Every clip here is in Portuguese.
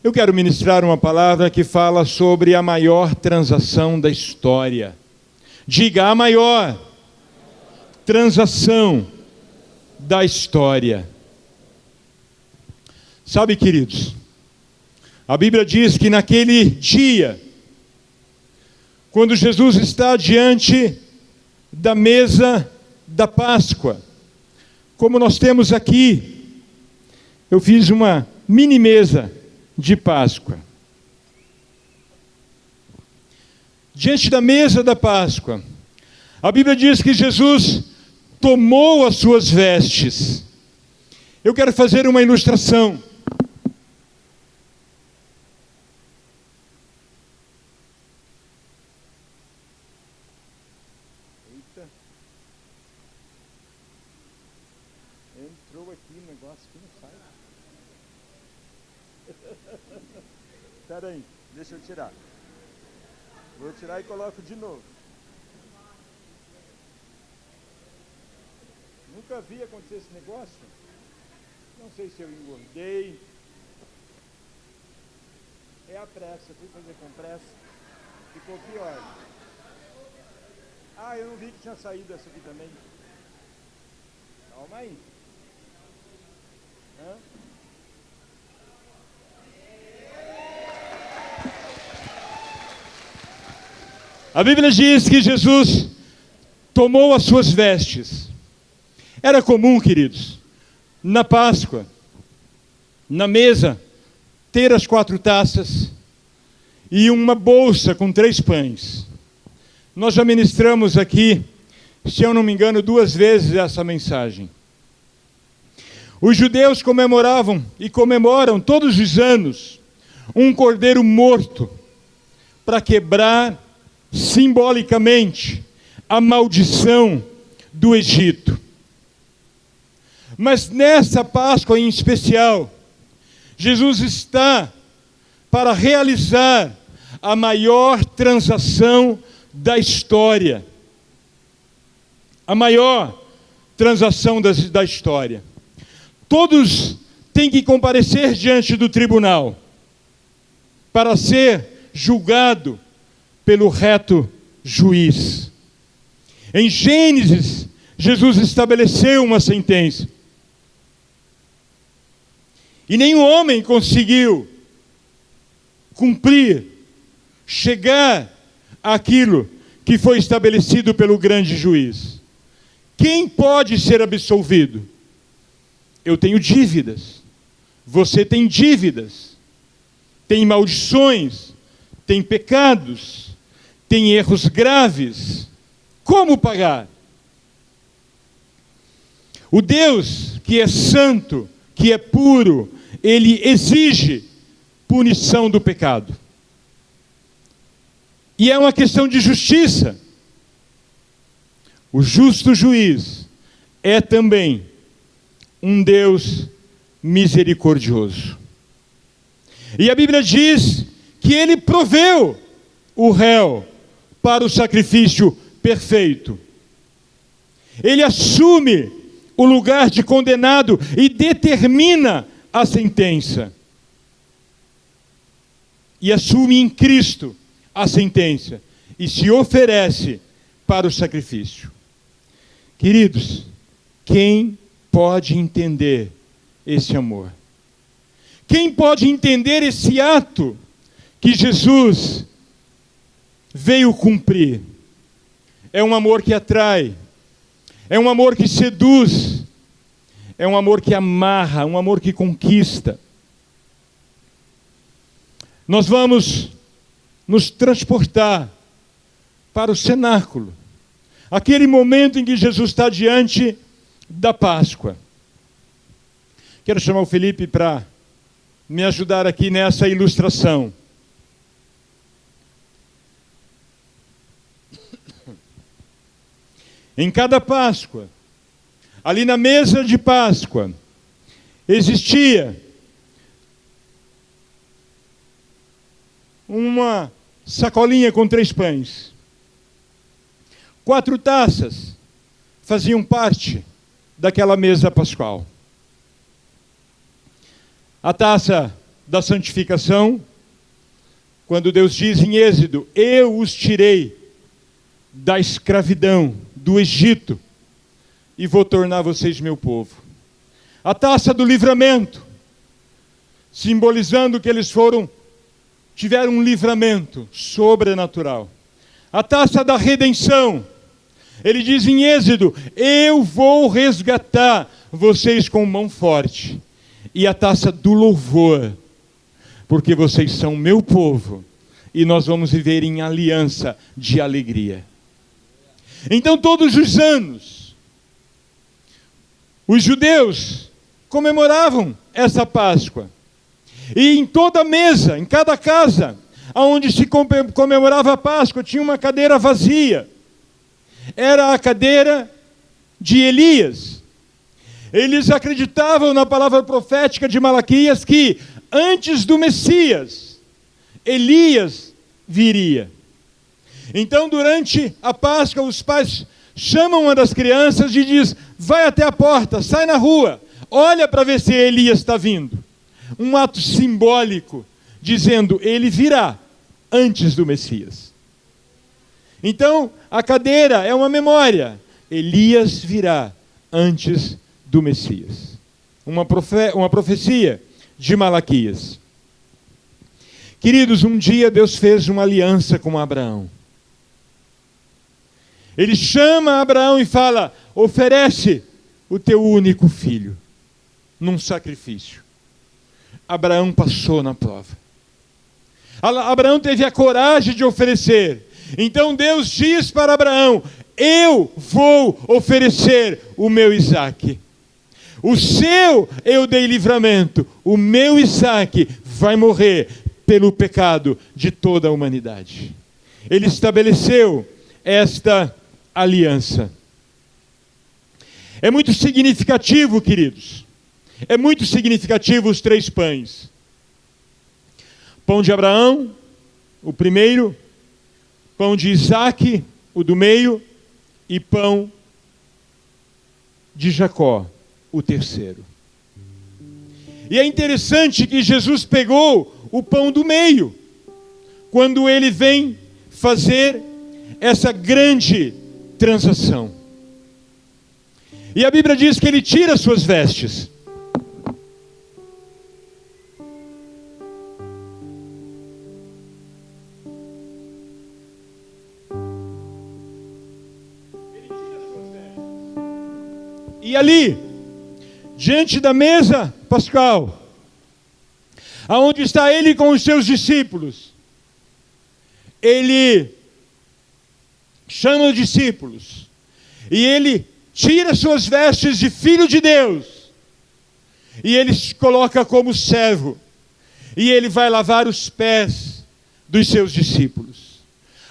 Eu quero ministrar uma palavra que fala sobre a maior transação da história. Diga, a maior transação da história. Sabe, queridos, a Bíblia diz que naquele dia, quando Jesus está diante da mesa da Páscoa, como nós temos aqui, eu fiz uma mini mesa de Páscoa. Diante da mesa da Páscoa, a Bíblia diz que Jesus tomou as suas vestes. Eu quero fazer uma ilustração. Eita. Entrou aqui um negócio que não sai. Espera aí, deixa eu tirar. Vou tirar e coloco de novo. Nunca vi acontecer esse negócio. Não sei se eu engordei. É a pressa, fui fazer com pressa. Ficou pior. Ah, eu não vi que tinha saído essa aqui também. Calma aí. Hã? A Bíblia diz que Jesus tomou as suas vestes. Era comum, queridos, na Páscoa, na mesa, ter as 4 taças e uma bolsa com 3 pães. Nós já ministramos aqui, se eu não me engano, 2 vezes essa mensagem. Os judeus comemoravam e comemoram todos os anos um cordeiro morto para quebrar simbolicamente a maldição do Egito. Mas nessa Páscoa em especial, Jesus está para realizar a maior transação da história. A maior transação da história. Todos têm que comparecer diante do tribunal para ser julgado pelo reto juiz. Em Gênesis, Jesus estabeleceu uma sentença. E nenhum homem conseguiu cumprir, chegar àquilo que foi estabelecido pelo grande juiz. Quem pode ser absolvido? Eu tenho dívidas. Você tem dívidas. Tem maldições. Tem pecados. Tem erros graves. Como pagar? O Deus que é santo, que é puro, ele exige punição do pecado. E é uma questão de justiça. O justo juiz é também um Deus misericordioso. E a Bíblia diz que ele proveu o réu para o sacrifício perfeito. Ele assume o lugar de condenado e determina a sentença. E assume em Cristo a sentença e se oferece para o sacrifício. Queridos, quem pode entender esse amor? Quem pode entender esse ato que Jesus veio cumprir? É um amor que atrai, é um amor que seduz, é um amor que amarra, um amor que conquista. Nós vamos nos transportar para o cenáculo, aquele momento em que Jesus está diante da Páscoa. Quero chamar o Felipe para me ajudar aqui nessa ilustração. Em cada Páscoa, ali na mesa de Páscoa, existia uma sacolinha com 3 pães. 4 taças faziam parte daquela mesa pascual. A taça da santificação, quando Deus diz em Êxodo: eu os tirei da escravidão, do Egito, e vou tornar vocês meu povo. A taça do livramento, simbolizando que eles tiveram um livramento sobrenatural. A taça da redenção, ele diz em Êxodo: eu vou resgatar vocês com mão forte. E a taça do louvor, porque vocês são meu povo, e nós vamos viver em aliança de alegria. Então todos os anos, os judeus comemoravam essa Páscoa. E em toda mesa, em cada casa, onde se comemorava a Páscoa, tinha uma cadeira vazia. Era a cadeira de Elias. Eles acreditavam na palavra profética de Malaquias que antes do Messias, Elias viria. Então, durante a Páscoa, os pais chamam uma das crianças e diz: vai até a porta, sai na rua, olha para ver se Elias está vindo. Um ato simbólico, dizendo: ele virá antes do Messias. Então, a cadeira é uma memória. Elias virá antes do Messias. Uma profecia de Malaquias. Queridos, um dia Deus fez uma aliança com Abraão. Ele chama Abraão e fala: oferece o teu único filho num sacrifício. Abraão passou na prova. Abraão teve a coragem de oferecer. Então Deus diz para Abraão: eu vou oferecer o meu Isaque. O seu eu dei livramento, o meu Isaque vai morrer pelo pecado de toda a humanidade. Ele estabeleceu esta aliança. É muito significativo, queridos. É muito significativo os 3 pães. Pão de Abraão, o primeiro. Pão de Isaque, o do meio. E pão de Jacó, o terceiro. E é interessante que Jesus pegou o pão do meio, quando ele vem fazer essa grande transação. E a Bíblia diz que ele tira suas vestes. E ali, diante da mesa pascal, aonde está ele com os seus discípulos, ele chama os discípulos e ele tira suas vestes de filho de Deus e ele se coloca como servo e ele vai lavar os pés dos seus discípulos,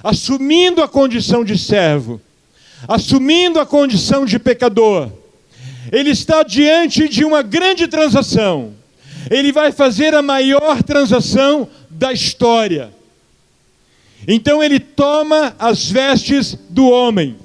assumindo a condição de servo, assumindo a condição de pecador. Ele está diante de uma grande transação. Ele vai fazer a maior transação da história. Então ele toma as vestes do homem.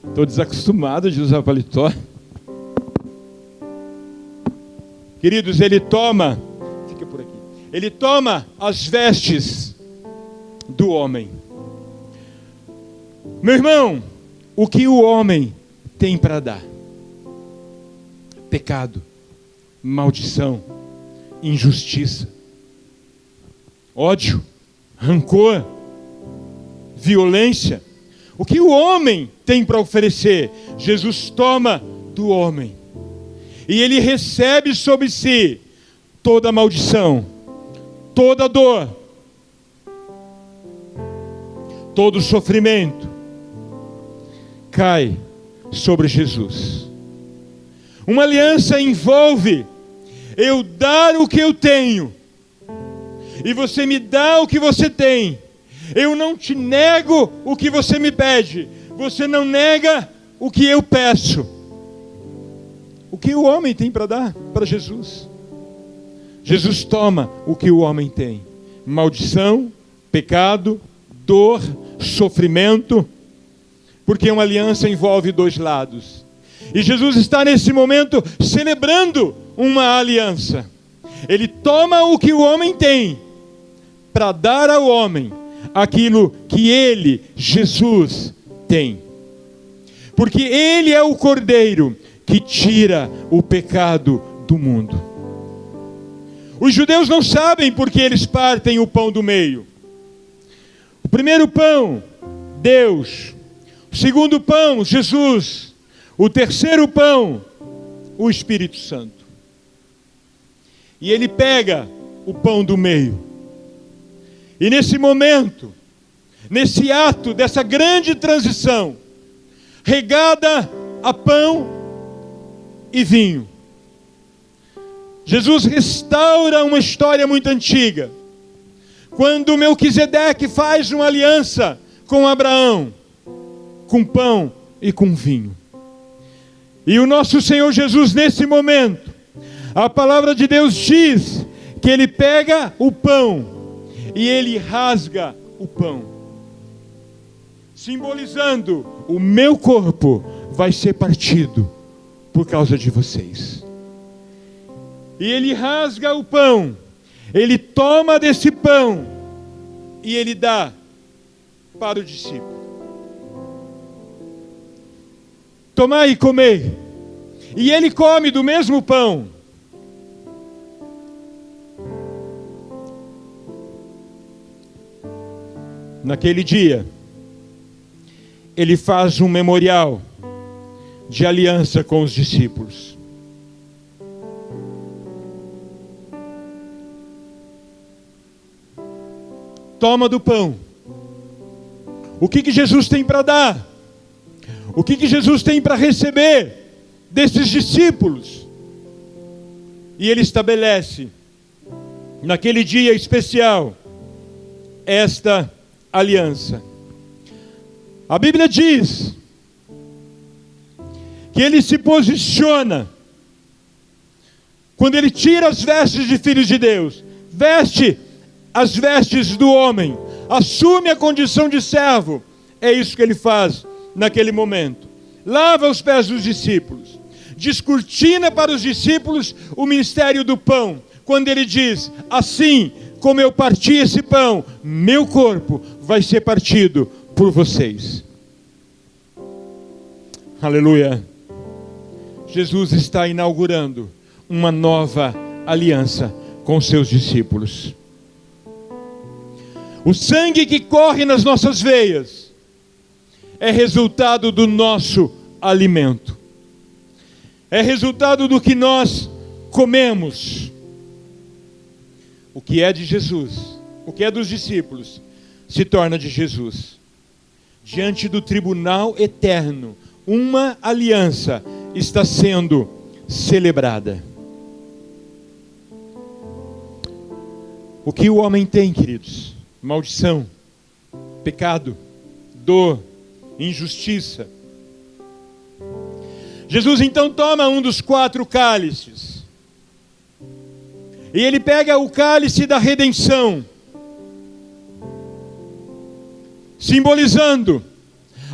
Estou desacostumado de usar paletó. Queridos, ele toma as vestes do homem. Meu irmão, o que o homem tem para dar? Pecado, maldição, injustiça, ódio, rancor, violência. O que o homem tem para oferecer? Jesus toma do homem. E ele recebe sobre si toda a maldição, toda a dor, todo o sofrimento. Cai sobre Jesus. Uma aliança envolve eu dar o que eu tenho, e você me dá o que você tem. Eu não te nego o que você me pede, você não nega o que eu peço. o que o homem tem para dar para Jesus. Jesus toma o que o homem tem: maldição, pecado, dor, sofrimento, porque uma aliança envolve dois lados. E Jesus está nesse momento celebrando uma aliança. Ele toma o que o homem tem para dar ao homem aquilo que ele, Jesus, tem. Porque ele é o Cordeiro que tira o pecado do mundo. Os judeus não sabem porque eles partem o pão do meio. O primeiro pão, Deus. O segundo pão, Jesus. O terceiro pão, o Espírito Santo. E ele pega o pão do meio. E nesse momento, nesse ato dessa grande transição, regada a pão e vinho, Jesus restaura uma história muito antiga. Quando Melquisedeque faz uma aliança com Abraão, com pão e com vinho. E o nosso Senhor Jesus, nesse momento, a palavra de Deus diz que ele pega o pão e ele rasga o pão, simbolizando: o meu corpo vai ser partido por causa de vocês. E ele rasga o pão, ele toma desse pão e ele dá para o discípulo. Tomai e comei. E ele come do mesmo pão. Naquele dia, ele faz um memorial de aliança com os discípulos. Toma do pão. O que Jesus tem para dar? O que Jesus tem para receber desses discípulos? E ele estabelece, naquele dia especial, esta aliança. A Bíblia diz que ele se posiciona quando ele tira as vestes de filhos de Deus, veste as vestes do homem, assume a condição de servo. É isso que ele faz naquele momento. Lava os pés dos discípulos, descortina para os discípulos o ministério do pão, quando ele diz: assim como eu parti esse pão, meu corpo vai ser partido por vocês. Aleluia. Jesus está inaugurando uma nova aliança com seus discípulos. O sangue que corre nas nossas veias é resultado do nosso alimento. É resultado do que nós comemos. O que é de Jesus, o que é dos discípulos, se torna de Jesus. Diante do tribunal eterno, uma aliança está sendo celebrada. O que o homem tem, queridos? Maldição, pecado, dor, injustiça. Jesus então toma um dos 4 cálices. E ele pega o cálice da redenção, simbolizando: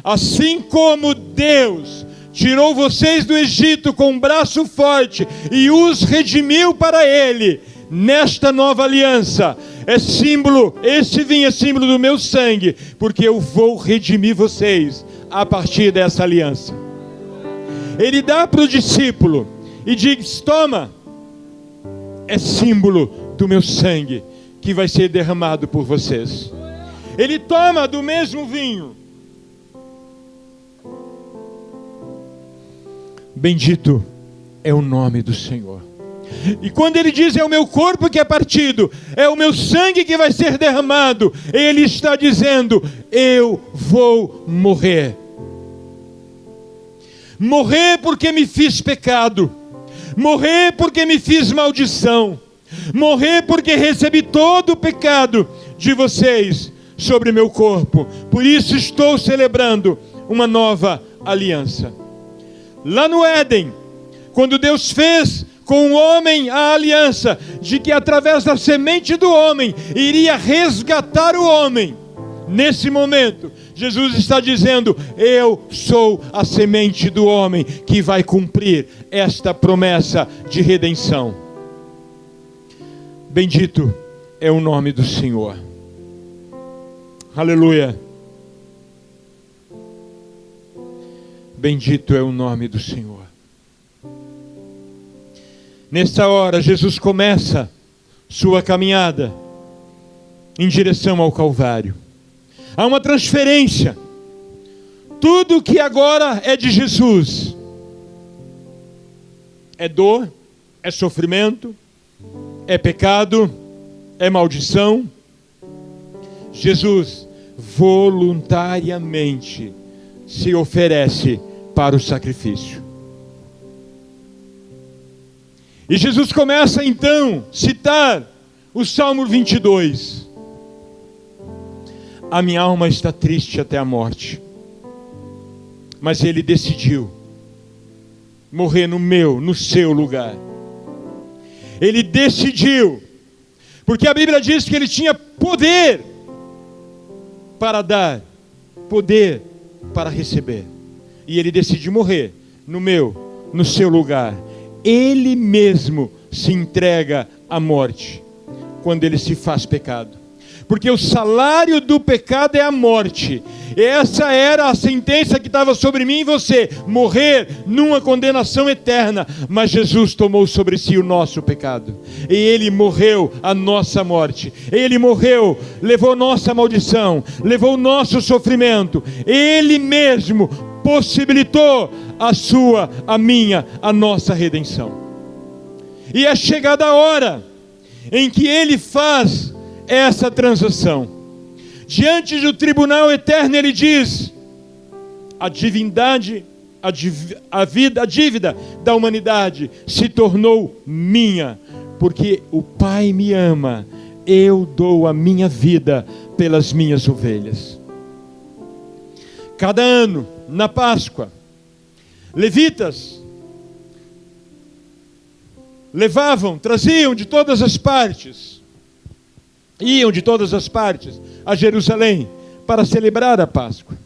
assim como Deus tirou vocês do Egito com um braço forte e os redimiu para Ele, nesta nova aliança, é símbolo, esse vinho é símbolo do meu sangue, porque eu vou redimir vocês a partir dessa aliança. Ele dá para o discípulo e diz: toma, é símbolo do meu sangue que vai ser derramado por vocês. Ele toma do mesmo vinho. Bendito é o nome do Senhor. E quando ele diz: é o meu corpo que é partido, é o meu sangue que vai ser derramado, ele está dizendo: eu vou morrer. Morrer porque me fiz pecado. Morrer porque me fiz maldição. Morrer porque recebi todo o pecado de vocês sobre meu corpo. Por isso estou celebrando uma nova aliança. Lá no Éden, quando Deus fez com o homem a aliança de que através da semente do homem iria resgatar o homem, nesse momento Jesus está dizendo: eu sou a semente do homem que vai cumprir esta promessa de redenção. Bendito é o nome do Senhor. Aleluia. Bendito é o nome do Senhor. Nesta hora, Jesus começa sua caminhada em direção ao Calvário. Há uma transferência. Tudo que agora é de Jesus é dor, é sofrimento, é pecado, é maldição. Jesus voluntariamente se oferece para o sacrifício. E Jesus começa então a citar o Salmo 22. A minha alma está triste até a morte, mas Ele decidiu morrer no seu lugar. Ele decidiu, porque a Bíblia diz que Ele tinha poder para dar, poder para receber. E Ele decidiu morrer no seu lugar. Ele mesmo se entrega à morte quando Ele se faz pecado. Porque o salário do pecado é a morte. Essa era a sentença que estava sobre mim e você, morrer numa condenação eterna. Mas Jesus tomou sobre si o nosso pecado, e Ele morreu a nossa morte. Ele morreu, levou nossa maldição, levou o nosso sofrimento. Ele mesmo possibilitou a nossa redenção. E é chegada a hora em que Ele faz essa transação. Diante do tribunal eterno, Ele diz: a divindade, a dívida da humanidade se tornou minha, porque o Pai me ama, eu dou a minha vida pelas minhas ovelhas. Cada ano, na Páscoa, levitas traziam de todas as partes, iam de todas as partes a Jerusalém para celebrar a Páscoa.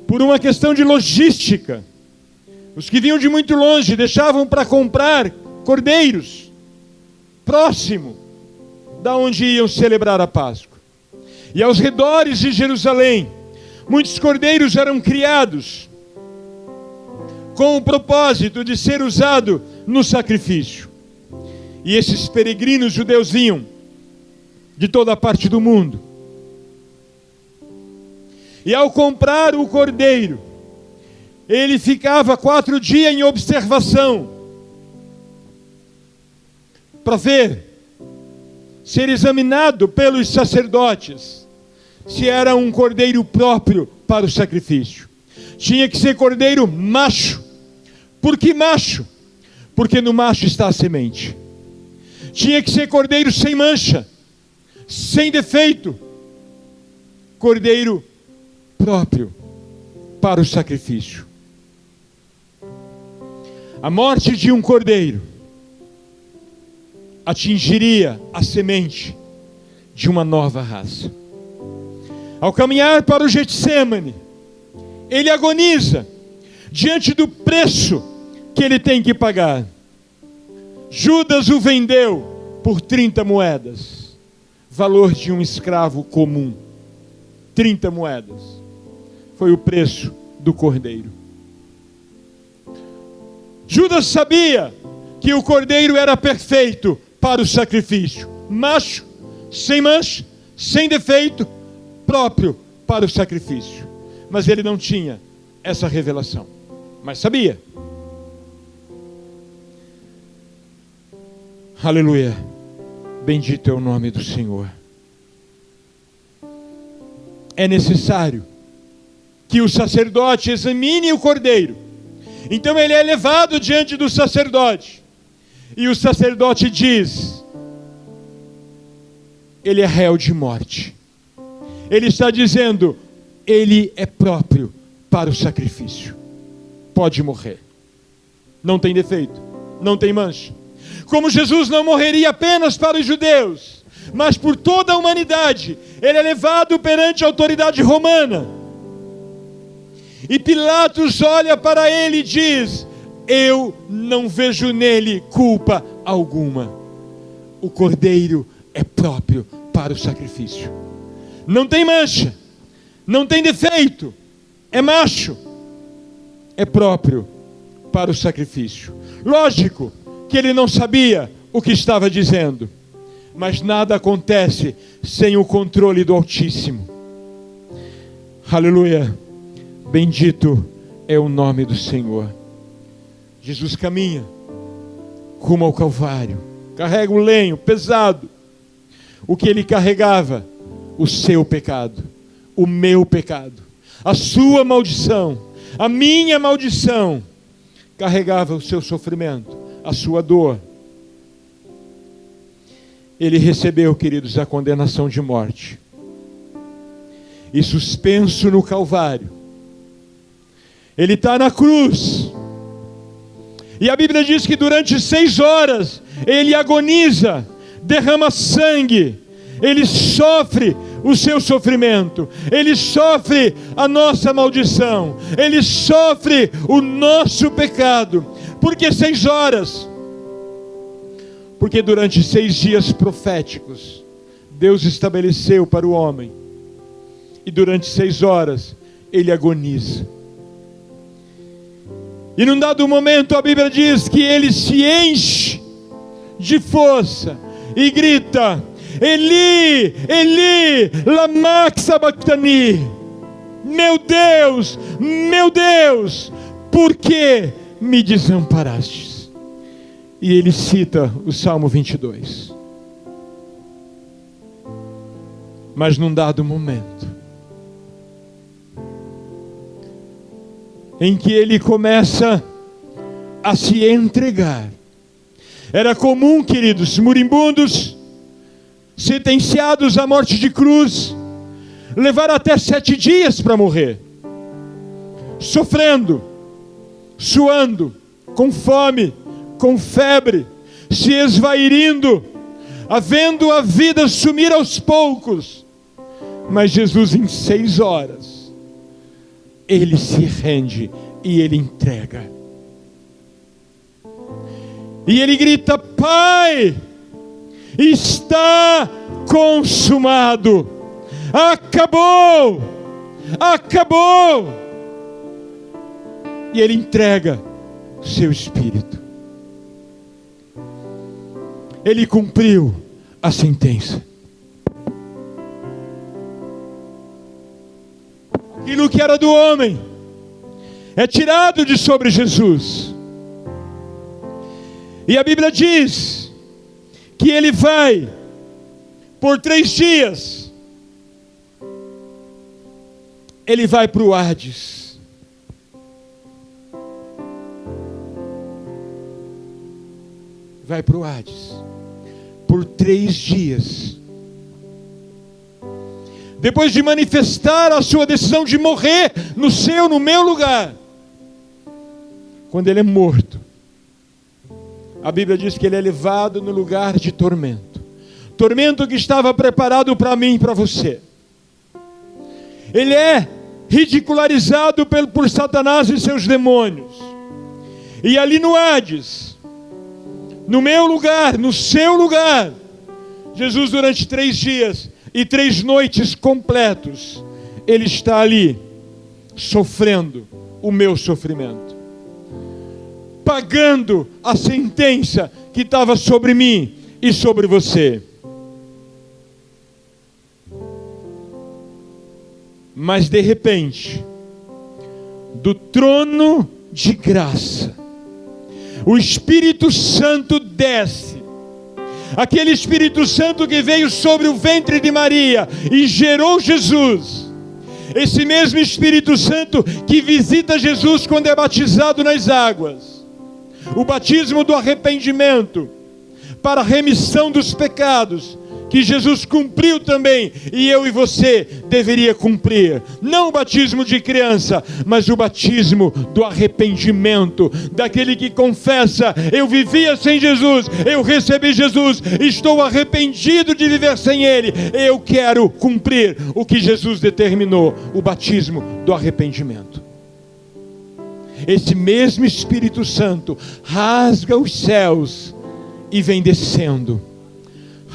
Por uma questão de logística, os que vinham de muito longe deixavam para comprar cordeiros próximo da onde iam celebrar a Páscoa. E aos redores de Jerusalém, muitos cordeiros eram criados com o propósito de ser usado no sacrifício. E esses peregrinos judeus vinham de toda a parte do mundo. E ao comprar o cordeiro, ele ficava 4 dias em observação, para ser examinado pelos sacerdotes, se era um cordeiro próprio para o sacrifício. Tinha que ser cordeiro macho. Por que macho? Porque no macho está a semente. Tinha que ser cordeiro sem mancha, sem defeito, cordeiro próprio para o sacrifício. A morte de um cordeiro atingiria a semente de uma nova raça. Ao caminhar para o Getsêmani, ele agoniza diante do preço que ele tem que pagar. Judas o vendeu por 30 moedas, valor de um escravo comum. 30 moedas foi o preço do cordeiro. Judas sabia que o cordeiro era perfeito para o sacrifício, macho, sem mancha, sem defeito, próprio para o sacrifício. Mas ele não tinha essa revelação, mas sabia. Aleluia, bendito é o nome do Senhor. É necessário que o sacerdote examine o cordeiro. Então ele é levado diante do sacerdote, e o sacerdote diz: ele é réu de morte. Ele está dizendo: ele é próprio para o sacrifício, pode morrer. não tem defeito, não tem mancha. Como Jesus não morreria apenas para os judeus, mas por toda a humanidade, ele é levado perante a autoridade romana. E Pilatos olha para ele e diz: eu não vejo nele culpa alguma. O cordeiro é próprio para o sacrifício. Não tem mancha, não tem defeito, é macho, é próprio para o sacrifício. Lógico que ele não sabia o que estava dizendo, mas nada acontece sem o controle do Altíssimo. Aleluia, bendito é o nome do Senhor. Jesus caminha rumo ao Calvário, carrega o lenho pesado. O que ele carregava? O seu pecado, o meu pecado, a sua maldição, a minha maldição. Carregava o seu sofrimento, a sua dor. Ele recebeu, queridos, a condenação de morte. E suspenso no Calvário, ele está na cruz. E a Bíblia diz que durante 6 horas ele agoniza, derrama sangue, ele sofre o seu sofrimento, ele sofre a nossa maldição, ele sofre o nosso pecado. Por que 6 horas? Porque durante 6 dias proféticos, Deus estabeleceu para o homem, e durante 6 horas, ele agoniza. E num dado momento a Bíblia diz que ele se enche de força e grita: Eli, Eli, lama sabachthani. Meu Deus, por que me desamparastes? E ele cita o Salmo 22. Mas num dado momento, em que ele começa a se entregar. Era comum, queridos, moribundos, sentenciados à morte de cruz, levar até 7 dias para morrer, sofrendo, suando, com fome, com febre, se esvairindo, havendo a vida sumir aos poucos. Mas Jesus, em 6 horas, ele se rende e ele entrega. E ele grita: Pai, está consumado. Acabou. Acabou. E ele entrega o seu espírito. Ele cumpriu a sentença. Aquilo que era do homem é tirado de sobre Jesus. E a Bíblia diz que ele vai por 3 dias. Ele vai para o Hades. Vai para o Hades por 3 dias. Depois de manifestar a sua decisão de morrer no meu lugar. Quando ele é morto, a Bíblia diz que ele é levado no lugar de tormento. Tormento que estava preparado para mim e para você. Ele é ridicularizado por Satanás e seus demônios. E ali no Hades, no meu lugar, no seu lugar, Jesus durante 3 dias e 3 noites completos, ele está ali, sofrendo o meu sofrimento, pagando a sentença que estava sobre mim e sobre você. Mas de repente, do trono de graça, o Espírito Santo desce. Aquele Espírito Santo que veio sobre o ventre de Maria e gerou Jesus. Esse mesmo Espírito Santo que visita Jesus quando é batizado nas águas. O batismo do arrependimento para a remissão dos pecados que Jesus cumpriu também, e eu e você deveria cumprir. Não o batismo de criança, mas o batismo do arrependimento, daquele que confessa: eu vivia sem Jesus, eu recebi Jesus, estou arrependido de viver sem Ele, eu quero cumprir o que Jesus determinou, o batismo do arrependimento. Esse mesmo Espírito Santo rasga os céus e vem descendo.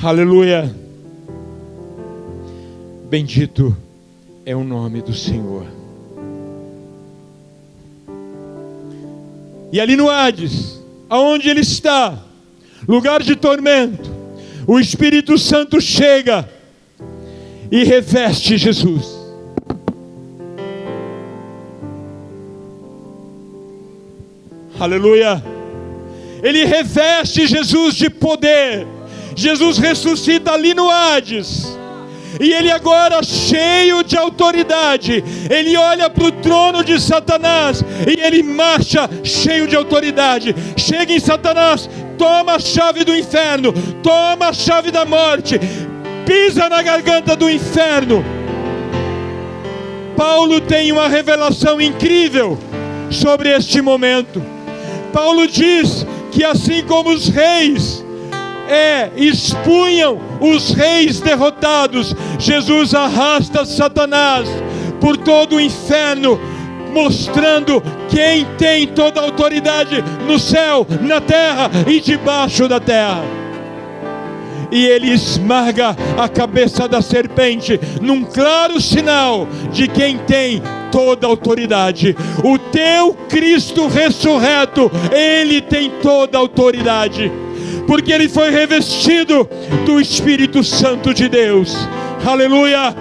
Aleluia! Bendito é o nome do Senhor. E ali no Hades, aonde ele está, lugar de tormento, o Espírito Santo chega e reveste Jesus. Aleluia! Ele reveste Jesus de poder. Jesus ressuscita ali no Hades. E ele agora, cheio de autoridade, ele olha para o trono de Satanás e ele marcha cheio de autoridade. Chega em Satanás, toma a chave do inferno, toma a chave da morte, pisa na garganta do inferno. Paulo tem uma revelação incrível sobre este momento. Paulo diz que assim como os reis expunham os reis derrotados, Jesus arrasta Satanás por todo o inferno, mostrando quem tem toda a autoridade no céu, na terra e debaixo da terra. E ele esmaga a cabeça da serpente, num claro sinal de quem tem toda a autoridade. O teu Cristo ressurreto, ele tem toda a autoridade, porque ele foi revestido do Espírito Santo de Deus. Aleluia!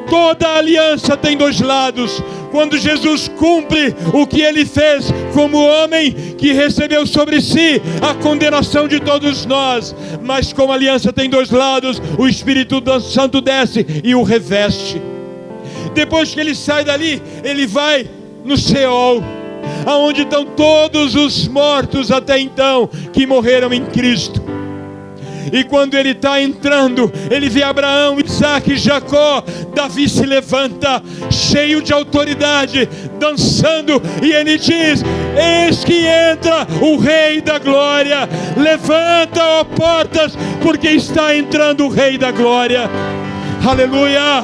Toda aliança tem dois lados. Quando Jesus cumpre o que ele fez como homem que recebeu sobre si a condenação de todos nós, mas como a aliança tem dois lados, o Espírito Santo desce e o reveste. Depois que ele sai dali, ele vai no Seol, aonde estão todos os mortos até então que morreram em Cristo. E quando ele está entrando, ele vê Abraão, Isaac e Jacó. Davi se levanta, cheio de autoridade, dançando, e ele diz: eis que entra o Rei da Glória. Levanta, ó portas, porque está entrando o Rei da Glória. Aleluia!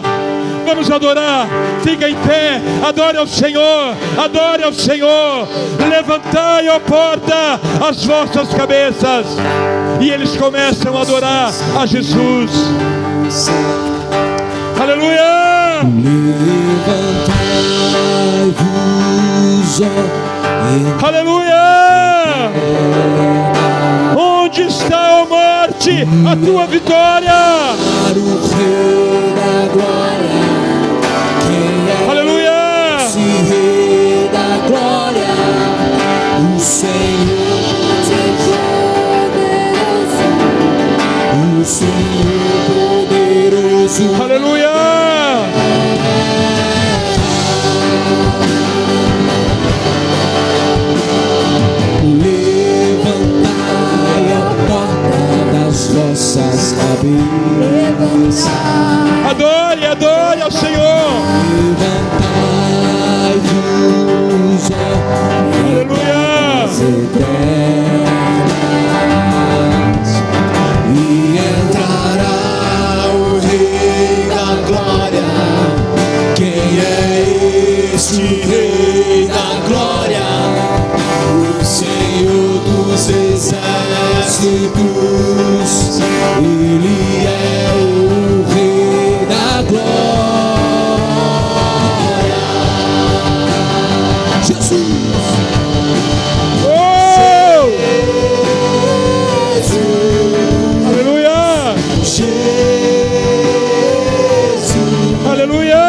Vamos adorar, fica em pé, adore ao Senhor, adore ao Senhor. Levantai, ó porta, as vossas cabeças. E eles começam a adorar a Jesus. Aleluia! Aleluia! Onde está, ó morte, a tua vitória? Aleluia! Rei da glória, o Senhor poderoso, o Senhor poderoso. Aleluia! Levantai a porta das vossas cabeças. Adore, adore ao Senhor. Levantai-vos, Aleluia! e entrará o Rei da Glória. Quem é este Rei da Glória? O Senhor dos Exércitos. Ele é o Rei da Glória. Jesus. Oh! Aleluia! Jesus. Aleluia!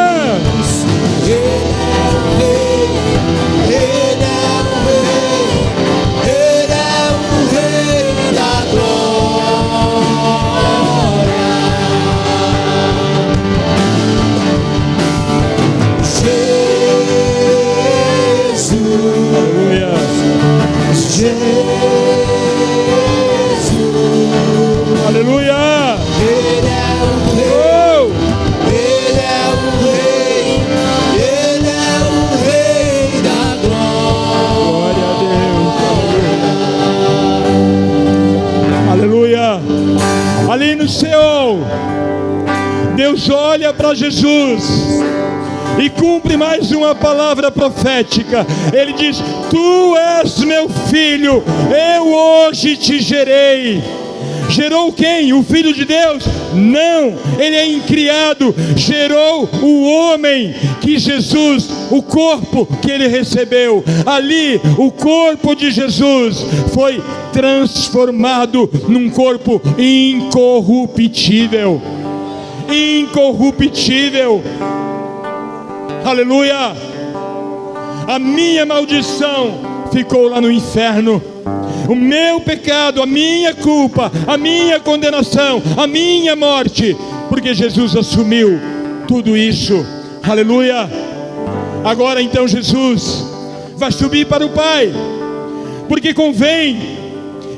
Ele é o Rei da Glória. ali no Seol, Deus olha para Jesus e cumpre mais uma palavra profética. Ele diz: tu és meu filho, eu hoje te gerei. Gerou quem? O Filho de Deus? Não, ele é incriado. Gerou o homem que Jesus, o corpo que ele recebeu. Ali, o corpo de Jesus foi transformado num corpo incorruptível. Incorruptível. Aleluia. A minha maldição ficou lá no inferno. O meu pecado, a minha culpa, a minha condenação, a minha morte, porque Jesus assumiu tudo isso. Aleluia. Agora então Jesus vai subir para o Pai, porque convém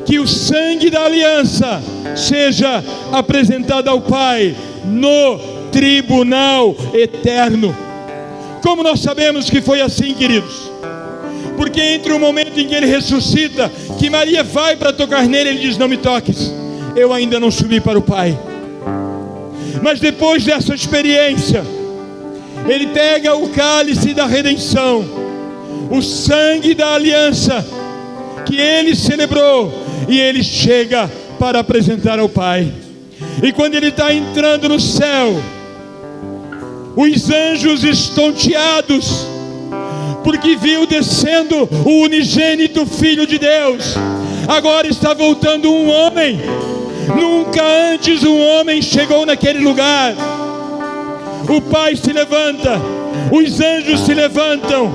que o sangue da aliança seja apresentado ao Pai no tribunal eterno. Como nós sabemos que foi assim, queridos? Porque entre o momento em que ele ressuscita, que Maria vai para tocar nele, ele diz: não me toques, eu ainda não subi para o Pai. Mas depois dessa experiência, ele pega o cálice da redenção, o sangue da aliança que ele celebrou, e ele chega para apresentar ao Pai. E quando ele está entrando no céu, os anjos estonteados, porque viu descendo o unigênito Filho de Deus. Agora está voltando um homem. Nunca antes um homem chegou naquele lugar. O Pai se levanta, os anjos se levantam,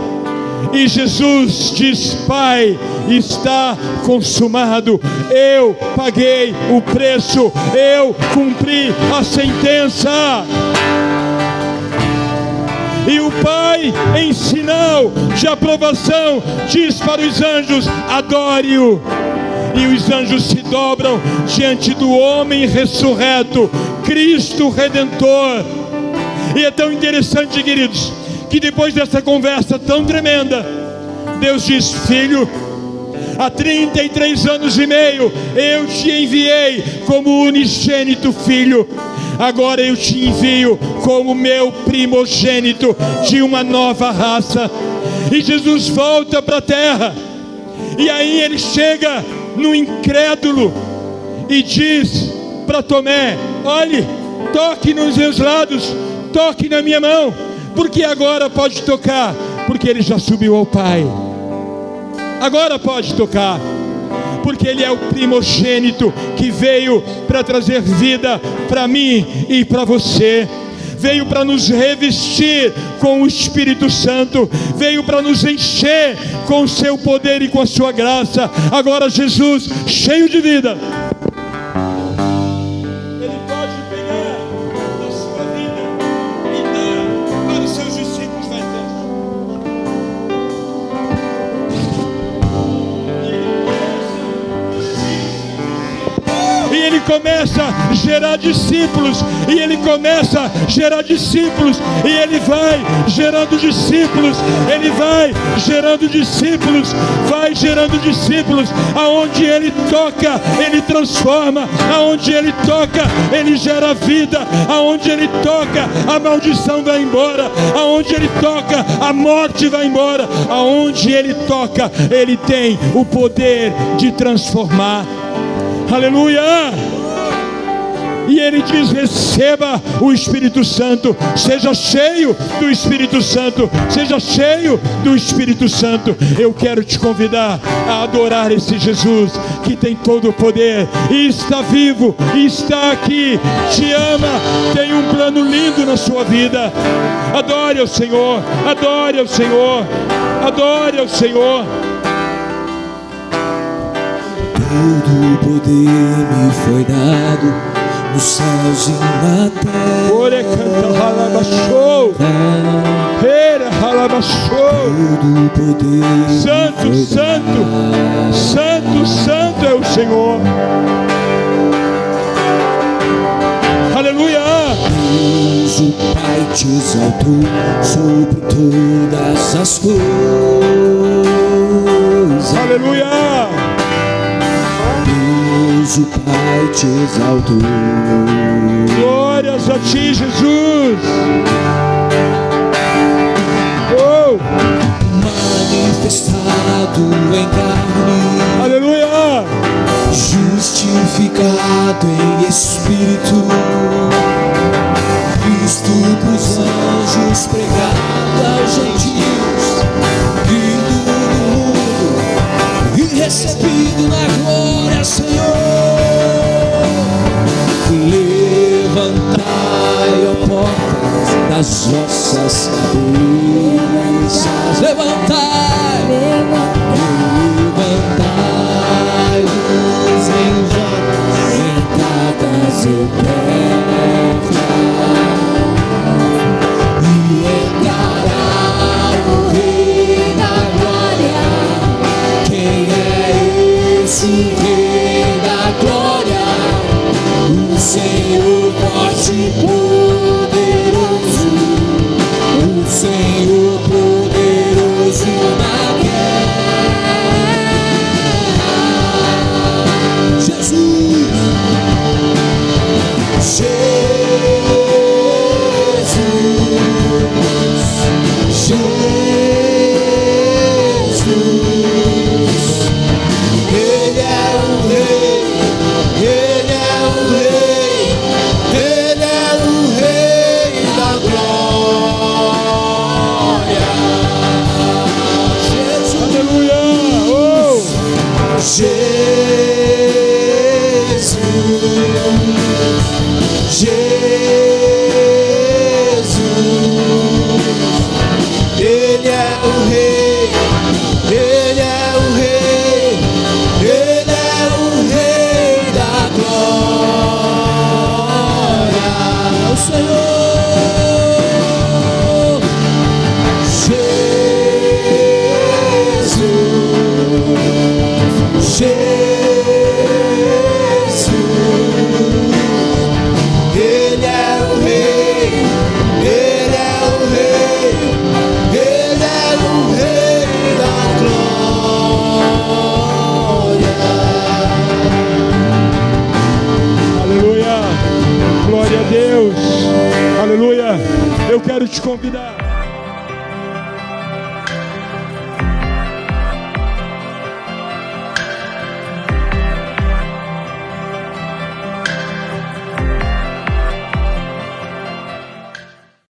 e Jesus diz: Pai, está consumado. Eu paguei o preço, eu cumpri a sentença. E o Pai, em sinal de aprovação, diz para os anjos: adore-o. E os anjos se dobram diante do homem ressurreto, Cristo Redentor. E é tão interessante, queridos, que depois dessa conversa tão tremenda, Deus diz: filho, há 33 anos e meio eu te enviei como unigênito filho. Agora eu te envio como meu primogênito de uma nova raça. E Jesus volta para a terra. E aí ele chega no incrédulo e diz para Tomé: olhe, toque nos meus lados, toque na minha mão. Porque agora pode tocar, porque ele já subiu ao Pai. Agora pode tocar, porque ele é o primogênito que veio para trazer vida para mim e para você. Veio para nos revestir com o Espírito Santo, veio para nos encher com o seu poder e com a sua graça. Agora Jesus, cheio de vida, ele pode pegar da sua vida e dar para os seus discípulos na terra. E ele começa a gerar discípulos, e ele começa a gerar discípulos, e ele vai gerando discípulos, ele vai gerando discípulos, vai gerando discípulos. Aonde ele toca, ele transforma. Aonde ele toca, ele gera vida. Aonde ele toca, a maldição vai embora. Aonde ele toca, a morte vai embora. Aonde ele toca, ele tem o poder de transformar. Aleluia! E ele diz: receba o Espírito Santo, seja cheio do Espírito Santo, seja cheio do Espírito Santo. Eu quero te convidar a adorar esse Jesus que tem todo o poder e está vivo, e está aqui, te ama, tem um plano lindo na sua vida. Adore ao Senhor, adore ao Senhor, adore ao Senhor. Todo o poder me foi dado nos céus e na terra. Ore canta halabashou, era halabashou. Todo o poder Santo, me foi santo, dado. santo, santo é o Senhor. Aleluia. Deus, o Pai, te exaltou sobre todas as coisas. Deus, Deus o Pai te exaltou. Glórias a ti, Jesus. Oh! Manifestado em carne, Aleluia! justificado em espírito, visto pros anjos, pregado aos gentios, vindo no mundo e recebido na glória, Senhor. Levantai, ó portas das vossas cabeças, levantai, levantai-vos em joias, entradas eternas, e entrará o Rei da Glória. Quem é esse Rei da Glória? O Senhor forte e poderoso, o Senhor poderoso na guerra. Jesus, Jesus, Ele é o Rei, Ele é o Rei, Ele é o Rei da glória. Jesus, Aleluia! Oh! Jesus, Ele é o Rei, Ele é o Rei, Ele é o Rei da glória. O Senhor, Jesus, Ele é o Rei, Ele é o Rei, Ele é o Rei da glória. Aleluia! Glória a Deus! Aleluia! Eu quero te convidar